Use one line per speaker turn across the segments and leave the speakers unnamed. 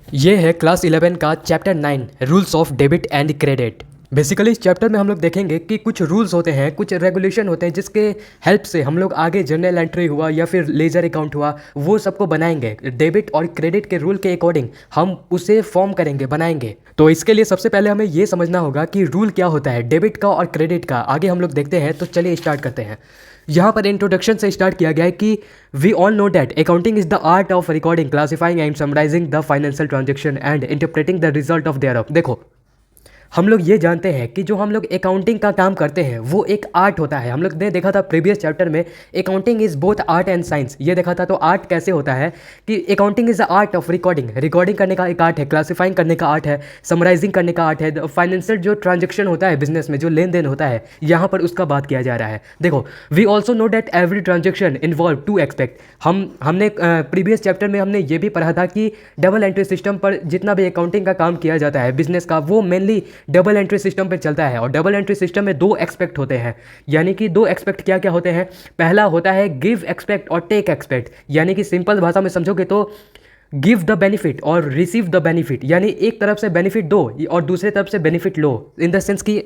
ये है क्लास 11 का chapter 9 rules of debit and credit. Basically इस चैप्टर में हम लोग देखेंगे कि कुछ रूल्स होते हैं, कुछ रेगुलेशन होते हैं जिसके हेल्प से हम लोग आगे जर्नल एंट्री हुआ या फिर लेजर अकाउंट हुआ वो सबको बनाएंगे। डेबिट और क्रेडिट के रूल के अकॉर्डिंग हम उसे फॉर्म करेंगे, बनाएंगे। तो इसके लिए सबसे पहले हमें ये समझना होगा कि रूल क्या होता है डेबिट का और क्रेडिट का। आगे हम लोग देखते हैं, तो चलिए स्टार्ट करते हैं। यहाँ पर इंट्रोडक्शन से स्टार्ट किया गया है कि we all know that accounting is the art of recording, classifying and summarising the financial transaction and interpreting the result of thereof. देखो, हम लोग ये जानते हैं कि जो हम लोग अकाउंटिंग का काम करते हैं वो एक आर्ट होता है। हम लोग ने देखा था प्रीवियस चैप्टर में accounting is both art and science, ये देखा था। तो आर्ट कैसे होता है कि accounting is the art of recording, recording करने का एक आर्ट है, क्लासिफाइंग करने का आर्ट है, समराइजिंग करने का आर्ट है। फाइनेंशियल जो ट्रांजेक्शन होता है बिजनेस में, जो लेन देन होता है, यहाँ पर उसका बात किया जा रहा है। देखो, we also know that every transaction involve two expect. हमने प्रीवियस चैप्टर में हमने ये भी पढ़ा था कि डबल एंट्री सिस्टम पर जितना भी अकाउंटिंग का काम किया जाता है बिजनेस का, वो मेनली डबल एंट्री सिस्टम पे चलता है। और डबल एंट्री सिस्टम में दो एक्सपेक्ट होते हैं, यानी कि दो एक्सपेक्ट क्या क्या होते हैं। पहला होता है गिव एक्सपेक्ट और टेक एक्सपेक्ट, यानी कि सिंपल भाषा में समझोगे तो गिव द बेनिफिट और रिसीव द बेनिफिट, यानी एक तरफ से बेनिफिट दो और दूसरे तरफ से benefit low. In the sense कि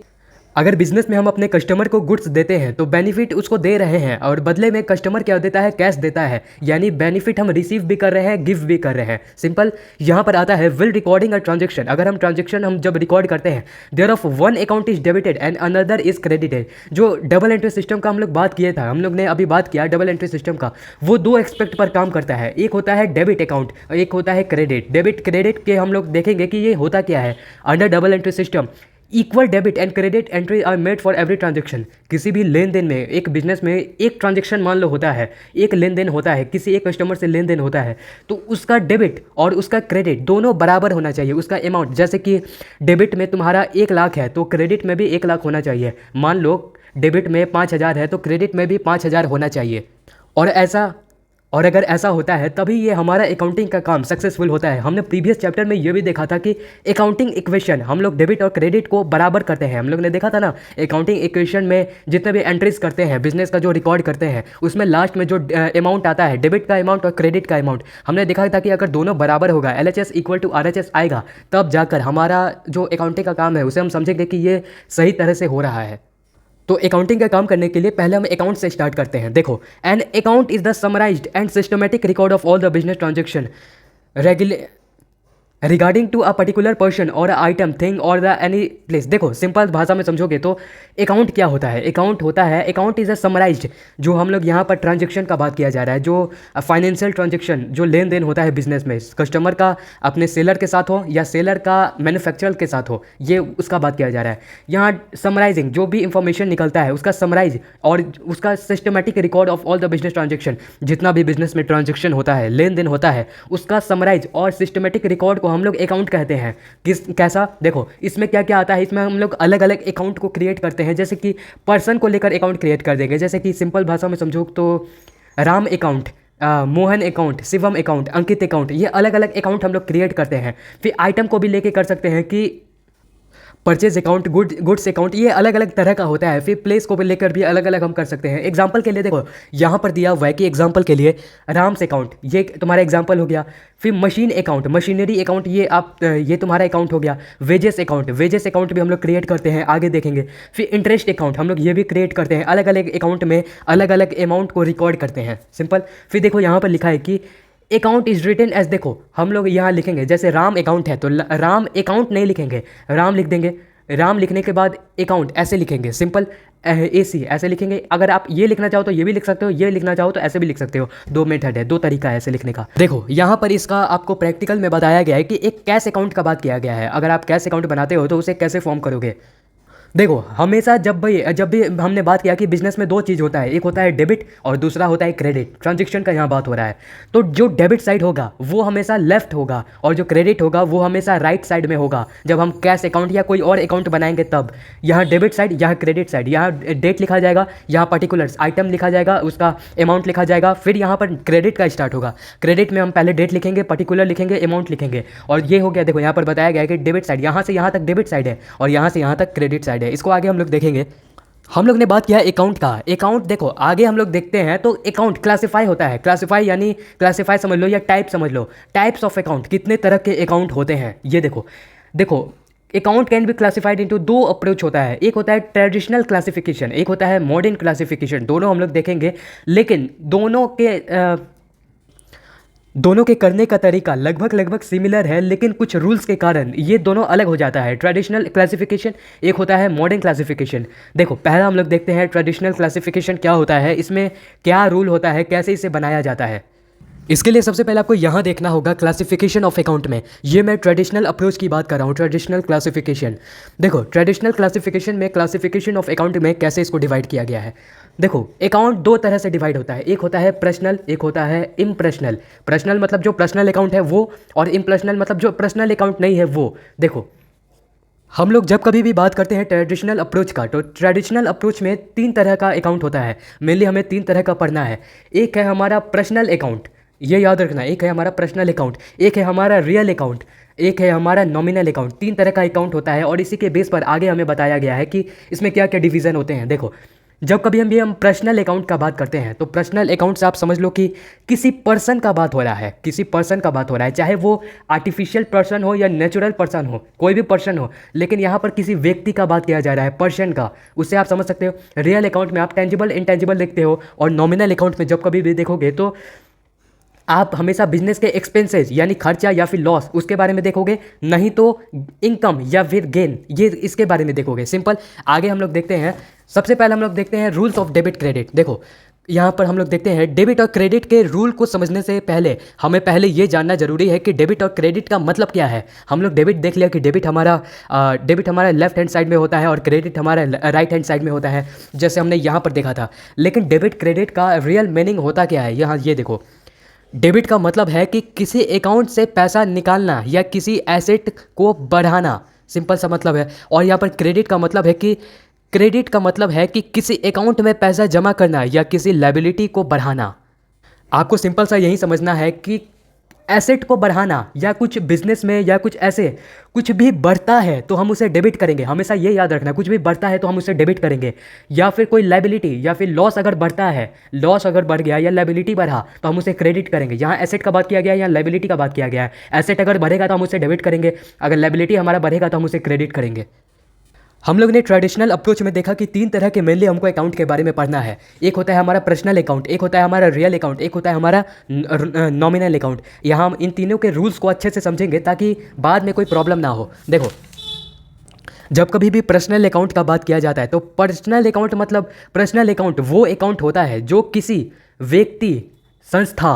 अगर बिजनेस में हम अपने कस्टमर को गुड्स देते हैं तो बेनिफिट उसको दे रहे हैं और बदले में कस्टमर क्या देता है, कैश देता है, यानी बेनिफिट हम रिसीव भी कर रहे हैं, गिव भी कर रहे हैं। सिंपल यहाँ पर आता है विल रिकॉर्डिंग अ ट्रांजेक्शन। अगर हम ट्रांजेक्शन हम जब रिकॉर्ड करते हैं, there of one account is debited and another is credited. जो डबल एंट्री सिस्टम का हम लोग बात किया था, हम लोग ने अभी बात किया डबल एंट्री सिस्टम का, वो दो एक्सपेक्ट पर काम करता है। एक होता है डेबिट अकाउंट और एक होता है क्रेडिट। डेबिट क्रेडिट के हम लोग देखेंगे कि ये होता क्या है। Under double entry system equal debit and credit entry are made for every transaction. किसी भी लेन देन में, एक बिजनेस में एक ट्रांजेक्शन मान लो होता है, एक लेन देन होता है, किसी एक कस्टमर से लेन देन होता है, तो उसका डेबिट और उसका क्रेडिट दोनों बराबर होना चाहिए। उसका अमाउंट, जैसे कि डेबिट में तुम्हारा 1 लाख है तो क्रेडिट में भी 1 लाख होना चाहिए। मान लो डेबिट में 5,000 है तो क्रेडिट में भी 5,000 होना चाहिए। और अगर ऐसा होता है तभी ये हमारा अकाउंटिंग का काम सक्सेसफुल होता है। हमने प्रीवियस चैप्टर में ये भी देखा था कि अकाउंटिंग इक्वेशन हम लोग डेबिट और क्रेडिट को बराबर करते हैं। हम लोग ने देखा था ना, अकाउंटिंग इक्वेशन में जितने भी एंट्रीज करते हैं बिजनेस का, जो रिकॉर्ड करते हैं, उसमें लास्ट में जो अमाउंट आता है, डेबिट का अमाउंट और क्रेडिट का अमाउंट, हमने देखा था कि अगर दोनों बराबर होगा, LHS इक्वल टू RHS आएगा, तब जाकर हमारा जो अकाउंटिंग का काम है उसे हम समझेंगे कि ये सही तरह से हो रहा है। तो अकाउंटिंग का काम करने के लिए पहले हम अकाउंट से स्टार्ट करते हैं। देखो, an account is the summarised and systematic record of all the business transaction regarding to a particular person और आइटम, थिंग और द एनी प्लेस। देखो, सिंपल भाषा में समझोगे तो अकाउंट क्या होता है। अकाउंट होता है, अकाउंट इज अ समराइज्ड, जो हम लोग यहाँ पर ट्रांजेक्शन का बात किया जा रहा है, जो फाइनेंशियल ट्रांजेक्शन, जो लेन देन होता है बिजनेस में, कस्टमर का अपने सेलर के साथ हो या सेलर का मैन्युफैक्चरर के साथ हो, ये उसका बात किया जा रहा है। यहाँ समराइजिंग, जो भी इंफॉर्मेशन निकलता है उसका समराइज और उसका systematic record of all the business transaction, जितना भी बिजनेस में ट्रांजेक्शन होता है, लेन देन होता है, उसका समराइज और सिस्टमेटिक रिकॉर्ड हम लोग अकाउंट कहते हैं। कैसा, देखो इसमें क्या क्या आता है। इसमें हम लोग अलग अलग अकाउंट को क्रिएट करते हैं, जैसे कि पर्सन को लेकर अकाउंट क्रिएट कर देंगे। जैसे कि सिंपल भाषा में समझो तो Ram account, Mohan account, Shivam account, Ankit account, ये अलग अलग अकाउंट हम लोग क्रिएट करते हैं। फिर आइटम को भी लेके कर सकते हैं कि परचेज अकाउंट, गुड्स अकाउंट, ये अलग अलग तरह का होता है। फिर प्लेस को भी लेकर भी अलग अलग हम कर सकते हैं। एग्जांपल के लिए देखो, यहाँ पर दिया हुआ है कि एग्जांपल के लिए राम्स अकाउंट, ये तुम्हारा एग्जांपल हो गया। फिर मशीन अकाउंट, मशीनरी अकाउंट, ये तुम्हारा अकाउंट हो गया। वेजेस अकाउंट, वेजेस अकाउंट भी हम लोग क्रिएट करते हैं, आगे देखेंगे। फिर इंटरेस्ट अकाउंट हम लोग ये भी क्रिएट करते हैं, अलग अलग अकाउंट में अलग अलग अमाउंट को रिकॉर्ड करते हैं। सिंपल। फिर देखो यहाँ पर लिखा है कि अकाउंट इज रिटन एज, देखो हम लोग यहाँ लिखेंगे, जैसे राम अकाउंट है तो राम अकाउंट नहीं लिखेंगे, राम लिख देंगे। राम लिखने के बाद अकाउंट ऐसे लिखेंगे, सिंपल AC ऐसे लिखेंगे। अगर आप ये लिखना चाहो तो ये भी लिख सकते हो, ये लिखना चाहो तो ऐसे भी लिख सकते हो। दो मेथड है, दो तरीका है ऐसे लिखने का। देखो यहाँ पर इसका आपको प्रैक्टिकल में बताया गया है कि एक कैश अकाउंट का बात किया गया है। अगर आप कैश अकाउंट बनाते हो तो उसे कैसे फॉर्म करोगे। देखो, हमेशा जब भी हमने बात किया कि बिजनेस में दो चीज़ होता है, एक होता है डेबिट और दूसरा होता है क्रेडिट। ट्रांजेक्शन का यहाँ बात हो रहा है, तो जो डेबिट साइड होगा वो हमेशा लेफ्ट होगा और जो क्रेडिट होगा वो हमेशा राइट साइड में होगा। जब हम कैश अकाउंट या कोई और अकाउंट बनाएंगे तब यहाँ डेबिट साइड, यहाँ क्रेडिट साइड, यहाँ डेट लिखा जाएगा, यहाँ पर्टिकुलर्स आइटम लिखा जाएगा, उसका अमाउंट लिखा जाएगा। फिर यहाँ पर क्रेडिट का स्टार्ट होगा। क्रेडिट में हम पहले डेट लिखेंगे, पर्टिकुलर लिखेंगे, अमाउंट लिखेंगे, और ये हो गया। देखो यहाँ पर बताया गया है कि डेबिट साइड, यहाँ से यहाँ तक डेबिट साइड है और यहाँ से यहाँ तक क्रेडिट साइड है। इसको आगे हम लोग देखेंगे। हम लोग ने बात किया अकाउंट का। अकाउंट देखो आगे हम लोग देखते हैं तो अकाउंट क्लासिफाई होता है। क्लासिफाई यानी क्लासिफाई समझ लो या टाइप समझ लो। टाइप्स ऑफ अकाउंट, कितने तरह के अकाउंट होते हैं ये देखो। देखो account can be classified into दो अप्रोच होता है। एक होता है ट्रेडिशनल क्लासिफिकेशन, एक होता है मॉडर्न क्लासिफिकेशन। दोनों हम लोग देखेंगे, लेकिन दोनों के करने का तरीका लगभग लगभग सिमिलर है, लेकिन कुछ रूल्स के कारण ये दोनों अलग हो जाता है। ट्रेडिशनल क्लासिफिकेशन, एक होता है मॉडर्न क्लासिफिकेशन। देखो पहला हम लोग देखते हैं ट्रेडिशनल क्लासिफिकेशन क्या होता है, इसमें क्या रूल होता है, कैसे इसे बनाया जाता है। इसके लिए सबसे पहले आपको यहाँ देखना होगा क्लासिफिकेशन ऑफ अकाउंट में। ये मैं ट्रेडिशनल अप्रोच की बात कर रहा हूँ, ट्रेडिशनल क्लासिफिकेशन। देखो ट्रेडिशनल क्लासिफिकेशन में क्लासिफिकेशन ऑफ अकाउंट में कैसे इसको डिवाइड किया गया है। देखो अकाउंट दो तरह से डिवाइड होता है, एक होता है पर्सनल, एक होता है इम्पर्सनल। पर्सनल मतलब जो पर्सनल अकाउंट है वो, और इम्पर्सनल मतलब जो पर्सनल अकाउंट नहीं है वो। देखो हम लोग जब कभी भी बात करते हैं ट्रेडिशनल अप्रोच का, तो ट्रेडिशनल अप्रोच में तीन तरह का अकाउंट होता है। मेनली हमें तीन तरह का पढ़ना है। एक है हमारा पर्सनल अकाउंट, ये याद रखना, एक है हमारा पर्सनल अकाउंट, एक है हमारा रियल अकाउंट, एक है हमारा नॉमिनल अकाउंट। तीन तरह का अकाउंट होता है और इसी के बेस पर आगे हमें बताया गया है कि इसमें क्या क्या डिवीज़न होते हैं। देखो जब कभी हम पर्सनल अकाउंट का बात करते हैं तो पर्सनल अकाउंट से आप समझ लो कि किसी पर्सन का बात हो रहा है, किसी पर्सन का बात हो रहा है, चाहे वो आर्टिफिशियल पर्सन हो या नेचुरल पर्सन हो, कोई भी पर्सन हो, लेकिन यहाँ पर किसी व्यक्ति का बात किया जा रहा है, पर्सन का। उससे आप समझ सकते हो रियल अकाउंट में आप टेंजिबल इंटेंजिबल देखते हो, और नॉमिनल अकाउंट में जब कभी भी देखोगे तो आप हमेशा बिजनेस के एक्सपेंसेस यानी खर्चा या फिर लॉस उसके बारे में देखोगे, नहीं तो इनकम या फिर गेन, ये इसके बारे में देखोगे। सिंपल। आगे हम लोग देखते हैं, सबसे पहले हम लोग देखते हैं रूल्स ऑफ डेबिट क्रेडिट। देखो यहाँ पर हम लोग देखते हैं डेबिट और क्रेडिट के रूल को समझने से पहले हमें पहले ये जानना जरूरी है कि डेबिट और क्रेडिट का मतलब क्या है। हम लोग डेबिट देख लिया कि डेबिट हमारा लेफ्ट हैंड साइड में होता है और क्रेडिट हमारा राइट हैंड साइड में होता है, जैसे हमने यहाँ पर देखा था। लेकिन डेबिट क्रेडिट का रियल मीनिंग होता क्या है, यहाँ ये देखो। डेबिट का मतलब है कि किसी अकाउंट से पैसा निकालना या किसी एसेट को बढ़ाना, सिंपल सा मतलब है। और यहाँ पर क्रेडिट का मतलब है कि किसी अकाउंट में पैसा जमा करना या किसी लायबिलिटी को बढ़ाना। आपको सिंपल सा यही समझना है कि एसेट को बढ़ाना या कुछ बिजनेस में या कुछ ऐसे कुछ भी बढ़ता है तो हम उसे डेबिट करेंगे। हमेशा ये याद रखना, कुछ भी बढ़ता है तो हम उसे डेबिट करेंगे। या फिर कोई लायबिलिटी या फिर लॉस अगर बढ़ता है, लॉस अगर बढ़ गया या लायबिलिटी बढ़ा तो हम उसे क्रेडिट करेंगे। यहाँ एसेट का बात किया गया है, यहाँ लायबिलिटी का बात किया गया है। एसेट अगर बढ़ेगा तो हम उसे डेबिट करेंगे, अगर लायबिलिटी हमारा बढ़ेगा तो हम उसे क्रेडिट करेंगे। हम लोग ने ट्रेडिशनल अप्रोच में देखा कि तीन तरह के मेनली हमको अकाउंट के बारे में पढ़ना है। एक होता है हमारा पर्सनल अकाउंट, एक होता है हमारा रियल अकाउंट, एक होता है हमारा नॉमिनल अकाउंट। यहाँ हम इन तीनों के रूल्स को अच्छे से समझेंगे ताकि बाद में कोई प्रॉब्लम ना हो। देखो जब कभी भी पर्सनल अकाउंट का बात किया जाता है तो पर्सनल अकाउंट मतलब पर्सनल अकाउंट वो अकाउंट होता है जो किसी व्यक्ति, संस्था,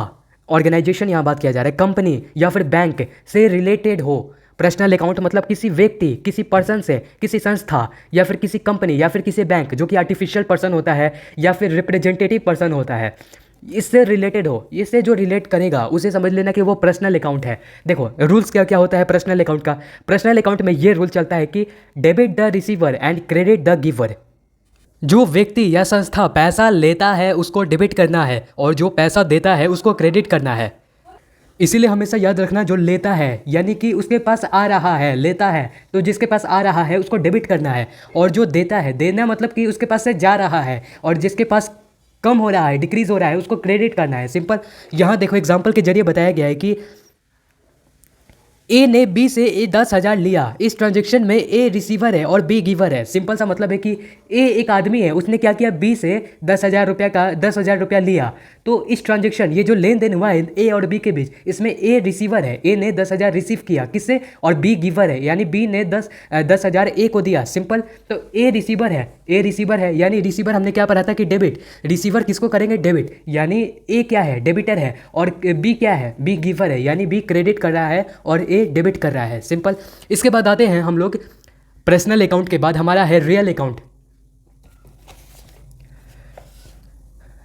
ऑर्गेनाइजेशन, यहाँ बात किया जा रहा है कंपनी या फिर बैंक से रिलेटेड हो। पर्सनल अकाउंट मतलब किसी व्यक्ति, किसी पर्सन से, किसी संस्था या फिर किसी कंपनी या फिर किसी बैंक, जो कि आर्टिफिशियल पर्सन होता है या फिर रिप्रेजेंटेटिव पर्सन होता है, इससे रिलेटेड हो। इससे जो रिलेट करेगा उसे समझ लेना कि वो पर्सनल अकाउंट है। देखो रूल्स क्या क्या होता है पर्सनल अकाउंट का। पर्सनल अकाउंट में ये रूल चलता है कि debit the receiver and credit the giver. जो व्यक्ति या संस्था पैसा लेता है उसको डेबिट करना है और जो पैसा देता है उसको क्रेडिट करना है। इसीलिए हमेशा याद रखना, जो लेता है यानी कि उसके पास आ रहा है, लेता है तो जिसके पास आ रहा है उसको डेबिट करना है, और जो देता है, देना मतलब कि उसके पास से जा रहा है, और जिसके पास कम हो रहा है, डिक्रीज हो रहा है, उसको क्रेडिट करना है। सिंपल। यहाँ देखो एग्जाम्पल के जरिए बताया गया है कि ए ने बी से 10,000 लिया। इस ट्रांजेक्शन में ए रिसीवर है और बी गिवर है। सिंपल सा मतलब है कि ए एक आदमी है, उसने क्या किया, बी से 10,000 रुपया लिया। तो इस ट्रांजेक्शन, ये जो लेन देन हुआ है ए और बी के बीच, इसमें ए रिसीवर है, ए ने 10,000 रिसीव किया किससे, और बी गिवर है यानी बी ने 10,000 ए को दिया। सिंपल। तो ए रिसीवर है यानी रिसीवर हमने क्या पढ़ा था कि डेबिट। रिसीवर किसको करेंगे, डेबिट, यानी ए क्या है, डेबिटर है, और बी क्या है, बी गिवर है यानी बी क्रेडिट कर रहा है और ए डेबिट कर रहा है। सिंपल। इसके बाद आते हैं हम लोग पर्सनल अकाउंट के बाद हमारा है रियल अकाउंट।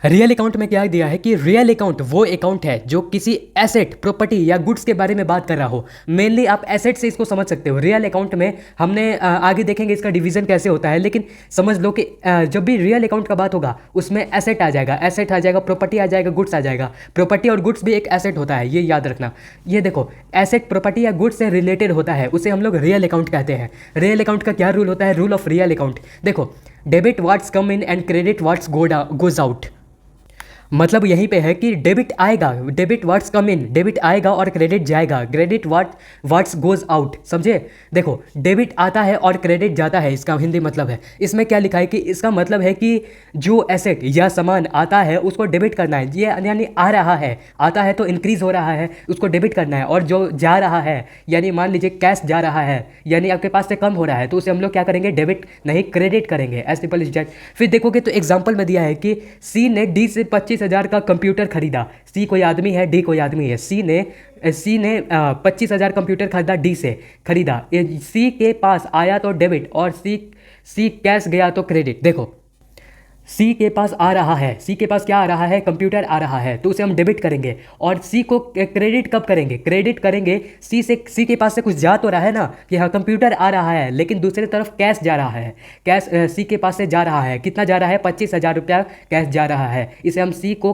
रियल अकाउंट में क्या दिया है कि रियल अकाउंट वो अकाउंट है जो किसी एसेट, प्रॉपर्टी या गुड्स के बारे में बात कर रहा हो। मेनली आप एसेट से इसको समझ सकते हो। रियल अकाउंट में हमने आगे देखेंगे इसका डिवीजन कैसे होता है, लेकिन समझ लो कि जब भी रियल अकाउंट का बात होगा उसमें एसेट आ जाएगा, प्रॉपर्टी आ जाएगा, गुड्स आ जाएगा। प्रॉपर्टी और गुड्स भी एक एसेट होता है, ये याद रखना। ये देखो एसेट प्रॉपर्टी या गुड्स से रिलेटेड होता है, उसे हम लोग रियल अकाउंट कहते हैं। रियल अकाउंट का क्या रूल होता है, रूल ऑफ रियल अकाउंट। देखो debit what's come in and credit what's goes out. मतलब यहीं पे है कि डेबिट आएगा, डेबिट व्हाट्स कम इन, डेबिट आएगा और क्रेडिट जाएगा, क्रेडिट व्हाट्स गोज आउट। समझे? देखो डेबिट आता है और क्रेडिट जाता है, इसका हिंदी मतलब है। इसमें क्या लिखा है कि इसका मतलब है कि जो एसेट या सामान आता है उसको डेबिट करना है, ये यानी आ रहा है, आता है तो इंक्रीज हो रहा है, उसको डेबिट करना है। और जो जा रहा है यानी मान लीजिए कैश जा रहा है यानी आपके पास से कम हो रहा है, तो उसे हम लोग क्या करेंगे, डेबिट नहीं क्रेडिट करेंगे। As simple is that. फिर देखोगे तो एग्जाम्पल में दिया है कि सी ने डी से 25,000 का कंप्यूटर खरीदा। सी कोई आदमी है, डी कोई आदमी है। सी ने 25,000 कंप्यूटर खरीदा, डी से खरीदा। सी के पास आया तो डेबिट और सी कैश गया तो क्रेडिट। देखो सी के पास आ रहा है, सी के पास क्या आ रहा है, कंप्यूटर आ रहा है, तो उसे हम डेबिट करेंगे। और सी को क्रेडिट कब करेंगे, क्रेडिट करेंगे सी के पास से कुछ जा तो रहा है ना, कि हाँ कंप्यूटर आ रहा है, लेकिन दूसरी तरफ कैश जा रहा है। कैश सी के पास से जा रहा है, कितना जा रहा है, 25,000 रुपया कैश जा रहा है। इसे हम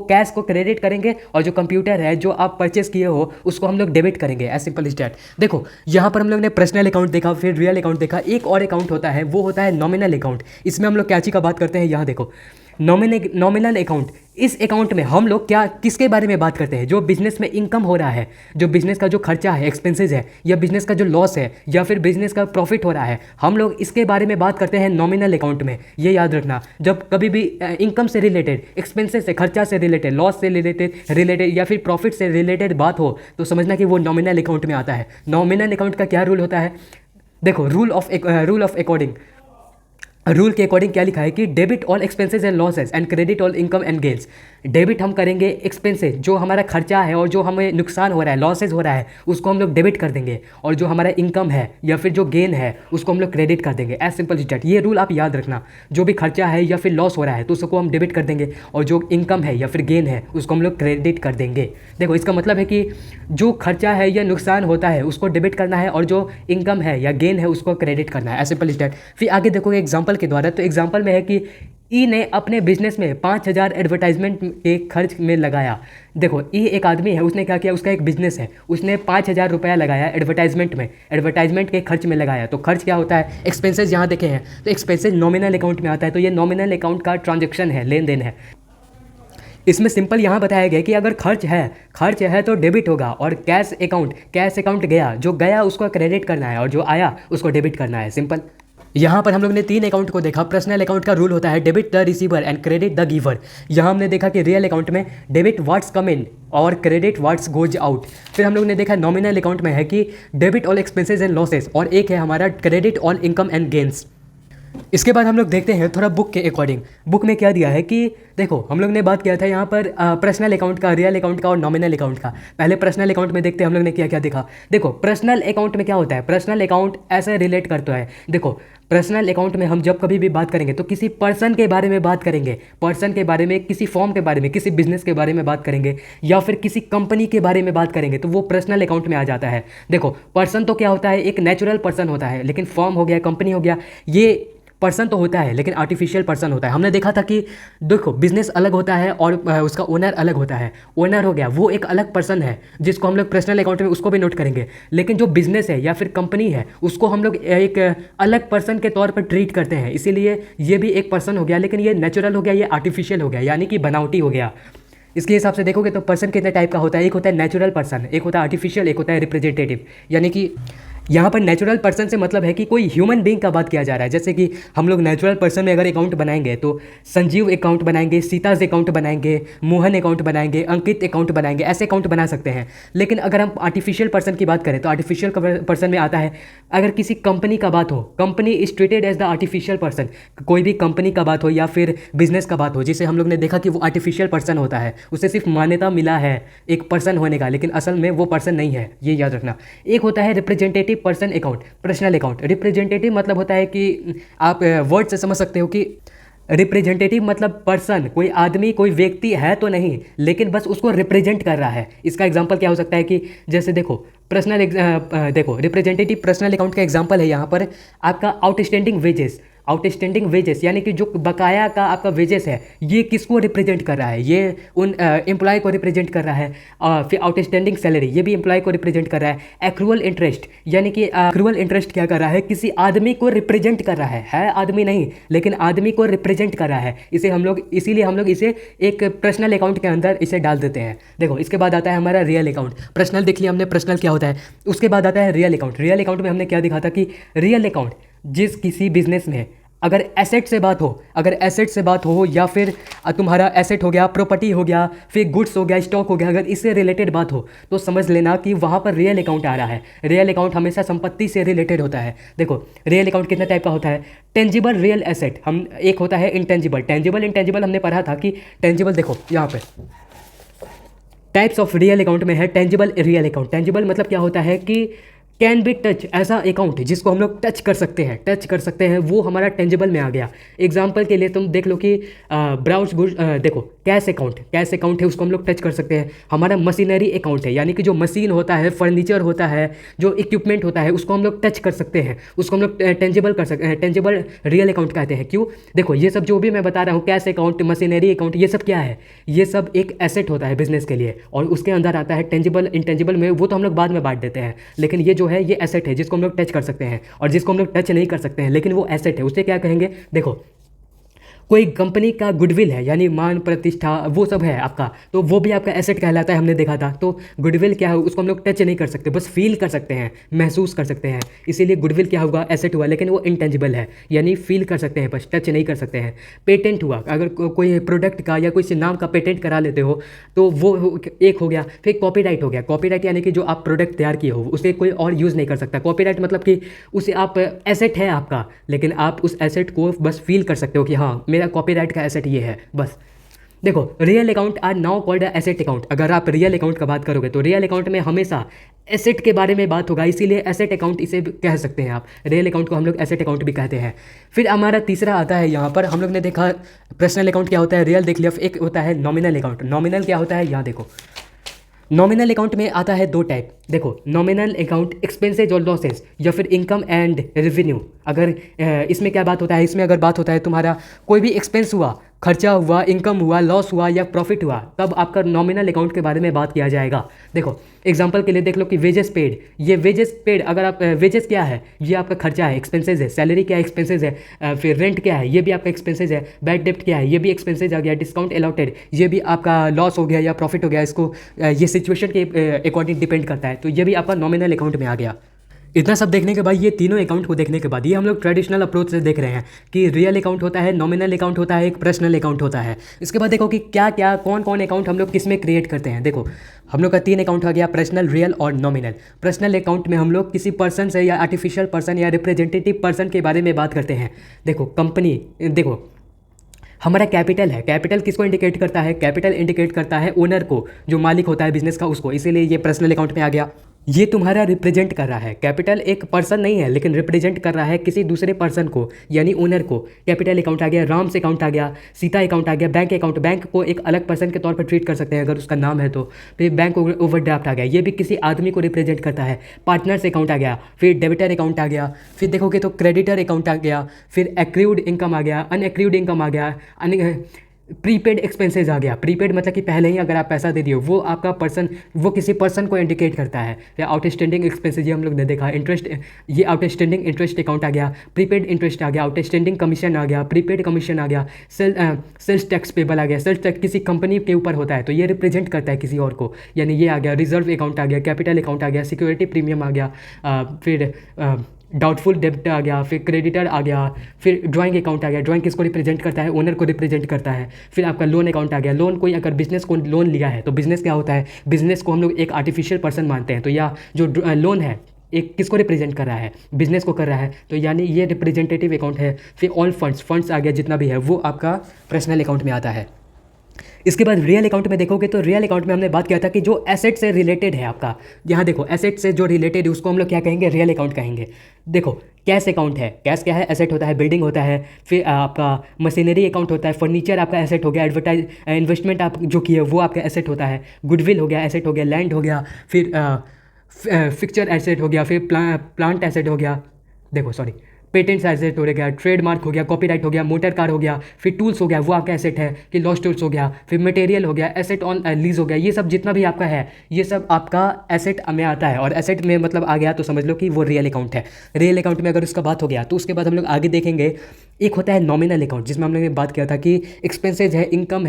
कैश को क्रेडिट करेंगे और जो कंप्यूटर है जो आप परचेस किए हो उसको हम लोग डेबिट करेंगे। As simple is that. देखो यहाँ पर हम लोग ने पर्सनल अकाउंट देखा, फिर रियल अकाउंट देखा, एक और अकाउंट होता है वो होता है नॉमिनल अकाउंट। इसमें हम लोग क्या चीज़ का बात करते हैं, यहाँ देखो नॉमिनल अकाउंट। इस अकाउंट में हम लोग क्या किसके बारे में बात करते हैं, जो बिजनेस में इनकम हो रहा है, जो बिजनेस का जो खर्चा है, एक्सपेंसेस है, या बिजनेस का जो लॉस है, या फिर बिजनेस का प्रॉफिट हो रहा है, हम लोग इसके बारे में बात करते हैं नॉमिनल अकाउंट में। ये याद रखना, जब कभी भी इनकम से रिलेटेड, एक्सपेंसेस से, खर्चा से रिलेटेड, लॉस से रिलेटेड या फिर प्रॉफिट से रिलेटेड बात हो तो समझना कि वो नॉमिनल अकाउंट में आता है। नॉमिनल अकाउंट का क्या रूल होता है, देखो रूल के अकॉर्डिंग क्या लिखा है कि debit all expenses and losses and credit all income and gains. Debit हम करेंगे एक्सपेंसेस, जो हमारा खर्चा है और जो हमें नुकसान हो रहा है, लॉसेस हो रहा है, उसको हम लोग डेबिट कर देंगे। और जो हमारा इनकम है या फिर जो गेन है उसको हम लोग क्रेडिट कर देंगे। As simple is that. ये रूल आप याद रखना, जो भी खर्चा है या फिर लॉस हो रहा है तो उसको हम डेबिट कर देंगे, और जो इनकम है या फिर गेन है उसको हम लोग क्रेडिट कर देंगे। देखो इसका मतलब है कि जो खर्चा है या नुकसान होता है उसको डेबिट करना है, और जो इनकम है या गेन है उसको क्रेडिट करना है। As simple is that. फिर आगे देखोगे एग्जाम्पल के द्वारा, तो एग्जाम्पल में है कि ई ने अपने बिजनेस में 5,000 एडवर्टाइजमेंट के खर्च में लगाया। देखो ई एक आदमी है, उसने क्या किया, उसका एक बिजनेस है, उसने 5,000 रुपया लगाया एडवर्टाइजमेंट में, एडवर्टाइजमेंट के खर्च में लगाया। तो खर्च क्या होता है, एक्सपेंसेस यहाँ देखे हैं, तो एक्सपेंसेस नॉमिनल अकाउंट में आता है। तो ये नॉमिनल अकाउंट का ट्रांजेक्शन है, लेन देन है। इसमें सिंपल यहाँ बताया गया कि अगर खर्च है तो डेबिट होगा, और कैश अकाउंट गया, जो गया उसको क्रेडिट करना है और जो आया उसको डेबिट करना है। सिंपल। यहाँ पर हम लोग ने 3 अकाउंट को देखा। पर्सनल अकाउंट का रूल होता है debit the receiver and credit the giver. यहाँ हमने देखा कि रियल अकाउंट में डेबिट व्हाट्स कम इन और क्रेडिट व्हाट्स गोज आउट। फिर हम लोग ने देखा नॉमिनल अकाउंट में है कि debit all expenses and losses, और एक है हमारा credit all income and gains. इसके बाद हम लोग देखते हैं थोड़ा बुक के अकॉर्डिंग। बुक में क्या दिया है कि देखो हम लोग ने बात किया था यहाँ पर पर्सनल अकाउंट का, रियल अकाउंट का और नॉमिनल अकाउंट का। पहले पर्सनल अकाउंट में देखते हैं हम लोग ने क्या क्या देखा। देखो पर्सनल अकाउंट में क्या होता है, पर्सनल अकाउंट ऐसे रिलेट करता है। देखो पर्सनल अकाउंट में हम जब कभी भी बात करेंगे तो किसी पर्सन के बारे में बात करेंगे, पर्सन के बारे में, किसी फॉर्म के बारे में, किसी बिजनेस के बारे में बात करेंगे, या फिर किसी कंपनी के बारे में बात करेंगे, तो वो पर्सनल अकाउंट में आ जाता है। देखो पर्सन तो क्या होता है, एक नेचुरल पर्सन होता है, लेकिन फॉर्म हो गया, कंपनी हो गया, ये पर्सन तो होता है लेकिन आर्टिफिशियल पर्सन होता है। हमने देखा था कि देखो बिजनेस अलग होता है और उसका ओनर अलग होता है। ओनर हो गया वो एक अलग पर्सन है जिसको हम लोग पर्सनल अकाउंट में उसको भी नोट करेंगे, लेकिन जो बिजनेस है या फिर कंपनी है उसको हम लोग एक अलग पर्सन के तौर पर ट्रीट करते हैं। इसीलिए ये भी एक पर्सन हो गया, लेकिन ये नेचुरल हो गया, ये आर्टिफिशियल हो गया, यानी कि बनावटी हो गया। इसके हिसाब से देखोगे तो पर्सन कितने टाइप का होता है, एक होता है नेचुरल पर्सन, एक होता है आर्टिफिशियल, एक होता है रिप्रेजेंटेटिव। यानी कि यहाँ पर नेचुरल पर्सन से मतलब है कि कोई ह्यूमन बीइंग का बात किया जा रहा है। जैसे कि हम लोग नेचुरल पर्सन में अगर अकाउंट बनाएंगे तो संजीव अकाउंट बनाएंगे, सीताज अकाउंट बनाएंगे, मोहन अकाउंट बनाएंगे, अंकित अकाउंट बनाएंगे, ऐसे अकाउंट बना सकते हैं। लेकिन अगर हम आर्टिफिशियल पर्सन की बात करें तो आर्टिफिशियल पर्सन में आता है अगर किसी कंपनी का बात हो, company is treated as the artificial person. कोई भी कंपनी का बात हो या फिर बिजनेस का बात हो, जिसे हम लोग ने देखा कि वो आर्टिफिशियल पर्सन होता है, उसे सिर्फ मान्यता मिला है एक पर्सन होने का, लेकिन असल में वो पर्सन नहीं है, ये याद रखना। एक होता है representative person account, personal account. Representative मतलब होता है कि आप वर्ड से समझ सकते हो कि रिप्रेजेंटेटिव मतलब पर्सन, कोई आदमी, कोई व्यक्ति है तो नहीं, लेकिन बस उसको रिप्रेजेंट कर रहा है। इसका एग्जांपल क्या हो सकता है कि जैसे देखो पर्सनल देखो रिप्रेजेंटेटिव पर्सनल अकाउंट का एग्जांपल है यहाँ पर आपका आउटस्टैंडिंग वेजेस। आउटस्टैंडिंग वेजेस यानी कि जो बकाया का आपका वेजेस है ये किसको रिप्रेजेंट कर रहा है, ये उन एम्प्लॉय को रिप्रेजेंट कर रहा है। फिर आउटस्टैंडिंग सैलरी ये भी एम्प्लॉय को रिप्रेजेंट कर रहा है। एक्रूअल इंटरेस्ट यानी कि एक्रूअल इंटरेस्ट क्या कर रहा है, किसी आदमी को रिप्रेजेंट कर रहा है आदमी नहीं लेकिन आदमी को रिप्रेजेंट कर रहा है। इसे हम लोग इसीलिए हम लोग इसे एक पर्सनल अकाउंट के अंदर इसे डाल देते हैं। देखो इसके बाद आता है हमारा रियल अकाउंट। पर्सनल देख लिया हमने, पर्सनल क्या होता है। उसके बाद आता है रियल अकाउंट। रियल अकाउंट में हमने क्या दिखा था कि रियल अकाउंट जिस किसी बिजनेस में अगर एसेट से बात हो, अगर एसेट से बात हो या फिर तुम्हारा एसेट हो गया, प्रॉपर्टी हो गया, फिर गुड्स हो गया, स्टॉक हो गया, अगर इससे रिलेटेड बात हो तो समझ लेना कि वहाँ पर रियल अकाउंट आ रहा है। रियल अकाउंट हमेशा संपत्ति से रिलेटेड होता है। देखो रियल अकाउंट कितने टाइप का होता है। टेंजिबल रियल एसेट हम एक होता है इंटेंजिबल। टेंजिबल इंटेंजिबल हमने पढ़ा था कि टेंजिबल देखो यहाँ पे टाइप्स ऑफ रियल अकाउंट में है टेंजिबल रियल अकाउंट। टेंजिबल मतलब क्या होता है कि कैन बी टच, ऐसा अकाउंट जिसको हम लोग टच कर सकते हैं, वो हमारा टेंजिबल में आ गया। एग्जांपल के लिए तुम देख लो कि ब्राउज गुड्स, देखो कैश अकाउंट है उसको हम लोग टच कर सकते हैं। हमारा मशीनरी अकाउंट है यानी कि जो मशीन होता है, फर्नीचर होता है, जो इक्विपमेंट होता है उसको हम लोग टच कर सकते हैं, उसको हम लोग टेंजिबल कर सकते हैं, टेंजिबल रियल अकाउंट कहते हैं। क्यों, देखो ये सब जो भी मैं बता रहा हूँ कैश अकाउंट, मशीनरी अकाउंट, ये सब क्या है, ये सब एक एसेट होता है बिजनेस के लिए और उसके अंदर आता है टेंजिबल इंटेंजिबल में, वो तो हम लोग बाद में बांट देते हैं। लेकिन ये जो है ये एसेट है जिसको हम लोग टच कर सकते हैं और जिसको हम लोग टच नहीं कर सकते हैं लेकिन वो एसेट है, उसे क्या कहेंगे। देखो कोई कंपनी का गुडविल है यानी मान प्रतिष्ठा वो सब है आपका, तो वो भी आपका एसेट कहलाता है, हमने देखा था। तो गुडविल क्या है, उसको हम लोग टच नहीं कर सकते, बस फील कर सकते हैं, महसूस कर सकते हैं, इसीलिए गुडविल क्या हुआ, एसेट हुआ, लेकिन वो इंटेंजिबल है यानी फील कर सकते हैं बस टच नहीं कर सकते हैं। पेटेंट हुआ, अगर कोई प्रोडक्ट का या कोई नाम का पेटेंट करा लेते हो तो वो एक हो गया। फिर कॉपीराइट हो गया। कॉपीराइट यानी कि जो आप प्रोडक्ट तैयार किए हो उसे कोई और यूज़ नहीं कर सकता। कॉपीराइट मतलब कि उसे आप एसेट है आपका, लेकिन आप उस एसेट को बस फील कर सकते हो कि हाँ मेरा कॉपीराइट का एसेट ये है बस। देखो real account are now called asset account. अगर आप रियल अकाउंट का बात करोगे तो रियल अकाउंट में हमेशा एसेट के बारे में बात होगा, इसीलिए एसेट अकाउंट इसे कह सकते हैं आप। रियल अकाउंट को हम लोग एसेट अकाउंट भी कहते हैं। फिर हमारा तीसरा आता है यहाँ पर, हम लोग ने देखा पर्सनल अकाउंट क्या होता है, रियल देख लिया। एक होता है नॉमिनल अकाउंट। नॉमिनल क्या होता है, यहाँ देखो नॉमिनल अकाउंट में आता है दो टाइप। देखो नॉमिनल अकाउंट एक्सपेंसेज और लॉसेस या फिर इनकम एंड रेवेन्यू। अगर इसमें क्या बात होता है, इसमें अगर बात होता है तुम्हारा कोई भी एक्सपेंस हुआ, खर्चा हुआ, इनकम हुआ, लॉस हुआ या प्रॉफिट हुआ, तब आपका नॉमिनल अकाउंट के बारे में बात किया जाएगा। देखो एग्जांपल के लिए देख लो कि वेजेस पेड, ये वेजेस पेड, अगर आप वेजेस क्या है, ये आपका खर्चा है, एक्सपेंसेज है। सैलरी क्या है, एक्सपेंसेज है। फिर रेंट क्या है, ये भी आपका एक्सपेंसेज है। बैड डेप्ट क्या है, ये भी एक्सपेंसेज आ गया। डिस्काउंट अलॉटेड, ये भी आपका लॉस हो गया या प्रॉफिट हो गया। इसको ये सिचुएशन के अकॉर्डिंग डिपेंड करता है, तो ये भी आपका नॉमिनल अकाउंट में आ गया। इतना सब देखने के बाद, ये तीनों अकाउंट को देखने के बाद, ये हम लोग ट्रेडिशनल अप्रोच से देख रहे हैं कि रियल अकाउंट होता है, नॉमिनल अकाउंट होता है, एक पर्सनल अकाउंट होता है। इसके बाद देखो कि क्या क्या कौन कौन अकाउंट हम लोग किस में क्रिएट करते हैं। देखो हम लोग का 3 अकाउंट आ गया, पर्सनल, रियल और नॉमिनल। पर्सनल अकाउंट में हम लोग किसी पर्सन से या आर्टिफिशियल पर्सन या रिप्रेजेंटेटिव पर्सन के बारे में बात करते हैं। देखो कंपनी, देखो हमारा कैपिटल है। कैपिटल किसको इंडिकेट करता है, कैपिटल इंडिकेट करता है ओनर को, जो मालिक होता है बिजनेस का उसको, इसीलिए ये पर्सनल अकाउंट में आ गया। ये तुम्हारा रिप्रेजेंट कर रहा है। कैपिटल एक पर्सन नहीं है लेकिन रिप्रेजेंट कर रहा है किसी दूसरे पर्सन को यानी ओनर को। कैपिटल अकाउंट आ गया, राम्स अकाउंट आ गया, सीता अकाउंट आ गया, बैंक अकाउंट, बैंक को एक अलग पर्सन के तौर पर ट्रीट कर सकते हैं अगर उसका नाम है तो। फिर बैंक ओवरड्राफ्ट आ गया, ये भी किसी आदमी को रिप्रेजेंट करता है। पार्टनर्स अकाउंट आ गया, फिर डेबिटर अकाउंट आ गया, फिर देखोगे तो क्रेडिटर अकाउंट आ गया, फिर एक्रूड इनकम आ गया, अनएक्रूड इनकम आ गया, प्रीपेड एक्सपेंसेस आ गया। प्रीपेड मतलब कि पहले ही अगर आप पैसा दे दिए, वो आपका पर्सन, वो किसी पर्सन को इंडिकेट करता है। या आउटस्टैंडिंग एक्सपेंसेस, ये हम लोग ने देखा। इंटरेस्ट, ये आउटस्टैंडिंग इंटरेस्ट अकाउंट आ गया, प्रीपेड इंटरेस्ट आ गया, आउटस्टैंडिंग कमीशन आ गया, प्रीपेड कमीशन आ गया, सेल्स टैक्स पेबल आ गया। सेल्स टैक्स किसी कंपनी के ऊपर होता है तो ये रिप्रेजेंट करता है किसी और को, यानी ये आ गया। रिजर्व अकाउंट आ गया, कैपिटल अकाउंट आ गया, सिक्योरिटी प्रीमियम आ गया, फिर डाउटफुल डेब्ट आ गया, फिर क्रेडिटर आ गया, फिर ड्राइंग अकाउंट आ गया। ड्राइंग किसको रिप्रेजेंट करता है, ओनर को रिप्रेजेंट करता है। फिर आपका लोन अकाउंट आ गया। लोन, कोई अगर बिजनेस को लोन लिया है तो बिजनेस क्या होता है, बिजनेस को हम लोग एक आर्टिफिशियल पर्सन मानते हैं, तो या जो लोन है एक किसको रिप्रेजेंट कर रहा है, बिजनेस को कर रहा है, तो यानी ये रिप्रेजेंटेटिव अकाउंट है। फिर ऑल फंड्स आ गया, जितना भी है वो आपका पर्सनल अकाउंट में आता है। इसके बाद रियल अकाउंट में देखोगे तो रियल अकाउंट में हमने बात किया था कि जो एसेट से रिलेटेड है आपका, यहाँ देखो एसेट से जो रिलेटेड है उसको हम लोग क्या कहेंगे, रियल अकाउंट कहेंगे। देखो कैश अकाउंट है, कैश क्या है, एसेट होता है, बिल्डिंग होता है। फिर आपका मशीनरी अकाउंट होता है, फर्नीचर आपका एसेट हो गया, इन्वेस्टमेंट आप जो किए वो आपका एसेट होता है। गुडविल हो गया, एसेट हो गया। लैंड हो गया, फिर फिक्चर एसेट हो गया, फिर प्लांट एसेट हो गया। देखो सॉरी, पेटेंट्स एसेट हो गया, ट्रेडमार्क हो गया, कॉपीराइट हो गया, मोटर कार हो गया, फिर टूल्स हो गया, वो आपका एसेट है कि लॉस्ट टूल्स हो गया, फिर मटेरियल हो गया, एसेट ऑन लीज हो गया, ये सब जितना भी आपका है ये सब आपका एसेट में आता है। और एसेट में मतलब आ गया तो समझ लो कि वो रियल अकाउंट है। रियल अकाउंट में अगर उसका बात हो गया तो उसके बाद हम लोग आगे देखेंगे एक होता है नॉमिनल अकाउंट, जिसमें हम लोग ने बात किया था कि एक्सपेंसेज है, इनकम